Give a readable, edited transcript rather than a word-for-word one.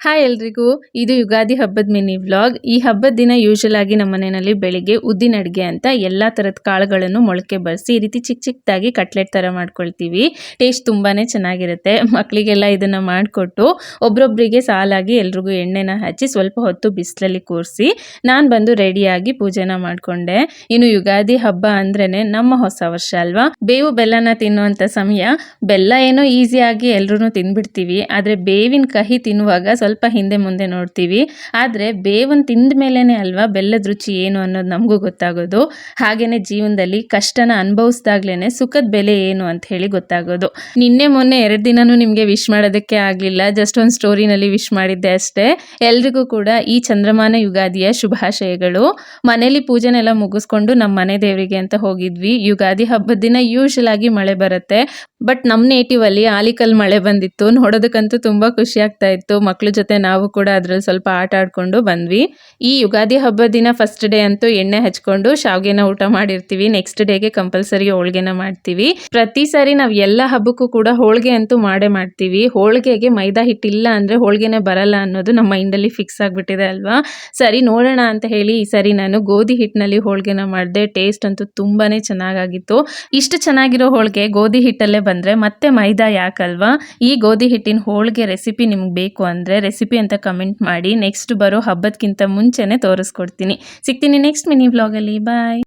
Hi ಎಲ್ರಿಗೂ, ಇದು ಯುಗಾದಿ ಹಬ್ಬದ ಮಿನಿ ವ್ಲಾಗ್. ಈ ಹಬ್ಬದ ದಿನ ಯೂಶುವಲ್ ಆಗಿ ನಮ್ಮ ಮನೆಯಲ್ಲಿ ಬೆಳಿಗ್ಗೆ ಉದ್ದಿನ ಅಡುಗೆ ಅಂತ ಎಲ್ಲ ಥರದ ಕಾಳುಗಳನ್ನು ಮೊಳಕೆ ಬರಿಸಿ ಈ ರೀತಿ ಚಿಕ್ಕ ಚಿಕ್ಕದಾಗಿ ಕಟ್ಲೆಟ್ ಥರ ಮಾಡ್ಕೊಳ್ತೀವಿ. ಟೇಸ್ಟ್ ತುಂಬಾ ಚೆನ್ನಾಗಿರುತ್ತೆ. ಮಕ್ಕಳಿಗೆಲ್ಲ ಇದನ್ನು ಮಾಡಿಕೊಟ್ಟು ಒಬ್ರೊಬ್ಬರಿಗೆ ಸಾಲಾಗಿ ಎಲ್ರಿಗೂ ಎಣ್ಣೆನ ಹಚ್ಚಿ ಸ್ವಲ್ಪ ಹೊತ್ತು ಬಿಸಿಲಲ್ಲಿ ಕೂರಿಸಿ ನಾನು ಬಂದು ರೆಡಿಯಾಗಿ ಪೂಜೆನ ಮಾಡಿಕೊಂಡೆ. ಇನ್ನು ಯುಗಾದಿ ಹಬ್ಬ ಅಂದ್ರೇ ನಮ್ಮ ಹೊಸ ವರ್ಷ ಅಲ್ವಾ. ಬೇವು ಬೆಲ್ಲನ ತಿನ್ನುವಂಥ ಸಮಯ. ಬೆಲ್ಲ ಏನೋ ಈಸಿಯಾಗಿ ಎಲ್ಲರೂ ತಿಂದ್ಬಿಡ್ತೀವಿ, ಆದರೆ ಬೇವಿನ ಕಹಿ ತಿನ್ನುವಾಗ ಸ್ವಲ್ಪ ಹಿಂದೆ ಮುಂದೆ ನೋಡ್ತೀವಿ. ಆದರೆ ಬೇವನ್ ತಿಂದ ಮೇಲೇನೆ ಅಲ್ವಾ ಬೆಲ್ಲದ ರುಚಿ ಏನು ಅನ್ನೋದು ನಮಗೂ ಗೊತ್ತಾಗೋದು. ಹಾಗೇನೆ ಜೀವನದಲ್ಲಿ ಕಷ್ಟನ ಅನುಭವಿಸಿದಾಗ್ಲೇನೆ ಸುಖದ ಬೆಲೆ ಏನು ಅಂತ ಹೇಳಿ ಗೊತ್ತಾಗೋದು. ನಿನ್ನೆ ಮೊನ್ನೆ 2 ದಿನನೂ ನಿಮಗೆ ವಿಶ್ ಮಾಡೋದಕ್ಕೆ ಆಗಲಿಲ್ಲ, ಜಸ್ಟ್ ಒಂದು ಸ್ಟೋರಿನಲ್ಲಿ ವಿಶ್ ಮಾಡಿದ್ದೆ ಅಷ್ಟೇ. ಎಲ್ರಿಗೂ ಕೂಡ ಈ ಚಂದ್ರಮಾನ ಯುಗಾದಿಯ ಶುಭಾಶಯಗಳು. ಮನೇಲಿ ಪೂಜೆನೆಲ್ಲ ಮುಗಿಸ್ಕೊಂಡು ನಮ್ಮ ಮನೆ ದೇವರಿಗೆ ಅಂತ ಹೋಗಿದ್ವಿ. ಯುಗಾದಿ ಹಬ್ಬದ ದಿನ ಯೂಶುವಲ್ ಆಗಿ ಮಳೆ ಬರುತ್ತೆ, ಬಟ್ ನಮ್ಮ ನೇಟಿವ್ ಅಲ್ಲಿ ಆಲಿಕಲ್ ಮಳೆ ಬಂದಿತ್ತು. ನೋಡೋದಕ್ಕಂತೂ ತುಂಬಾ ಖುಷಿ ಆಗ್ತಾ ಇತ್ತು. ಮಕ್ಕಳ ಜೊತೆ ನಾವು ಕೂಡ ಅದ್ರಲ್ಲಿ ಸ್ವಲ್ಪ ಆಟ ಆಡ್ಕೊಂಡು ಬಂದ್ವಿ. ಈ ಯುಗಾದಿ ಹಬ್ಬದ ದಿನ ಫಸ್ಟ್ ಡೇ ಅಂತೂ ಎಣ್ಣೆ ಹಚ್ಕೊಂಡು ಶಾವ್ಗೆನ ಊಟ ಮಾಡಿರ್ತೀವಿ. ನೆಕ್ಸ್ಟ್ ಡೇಗೆ ಕಂಪಲ್ಸರಿ ಹೋಳ್ಗೆನ ಮಾಡ್ತೀವಿ. ಪ್ರತಿ ಸಾರಿ ನಾವು ಎಲ್ಲ ಹಬ್ಬಕ್ಕೂ ಕೂಡ ಹೋಳ್ಗೆ ಅಂತೂ ಮಾಡೇ ಮಾಡ್ತೀವಿ. ಹೋಳ್ಗೆಗೆ ಮೈದಾ ಹಿಟ್ಟಿಲ್ಲ ಅಂದ್ರೆ ಹೋಳ್ಗೆನೆ ಬರಲ್ಲ ಅನ್ನೋದು ನಮ್ಮ ಮೈಂಡಲ್ಲಿ ಫಿಕ್ಸ್ ಆಗಿಬಿಟ್ಟಿದೆ ಅಲ್ವಾ. ಸರಿ ನೋಡೋಣ ಅಂತ ಹೇಳಿ ಈ ಸರಿ ನಾನು ಗೋಧಿ ಹಿಟ್ಟಿನಲ್ಲಿ ಹೋಳ್ಗೆನ ಮಾಡಿದೆ. ಟೇಸ್ಟ್ ಅಂತೂ ತುಂಬಾನೇ ಚೆನ್ನಾಗಿತ್ತು. ಇಷ್ಟು ಚೆನ್ನಾಗಿರೋ ಹೋಳ್ಗೆ ಗೋಧಿ ಹಿಟ್ಟಲ್ಲೇ ಬಂದ್ರೆ ಮತ್ತೆ ಮೈದಾ ಯಾಕಲ್ವಾ. ಈ ಗೋಧಿ ಹಿಟ್ಟಿನ ಹೋಳ್ಗೆ ರೆಸಿಪಿ ನಿಮ್ಗೆ ಬೇಕು ಅಂದ್ರೆ ರೆಸಿಪಿ ಅಂತ ಕಮೆಂಟ್ ಮಾಡಿ. ನೆಕ್ಸ್ಟ್ ಬರೋ ಹಬ್ಬದಕ್ಕಿಂತ ಮುಂಚೆನೆ ತೋರಿಸ್ಕೊಡ್ತೀನಿ. ಸಿಗ್ತೀನಿ ನೆಕ್ಸ್ಟ್ ಮಿನಿ ವ್ಲಾಗಲ್ಲಿ. ಬಾಯ್.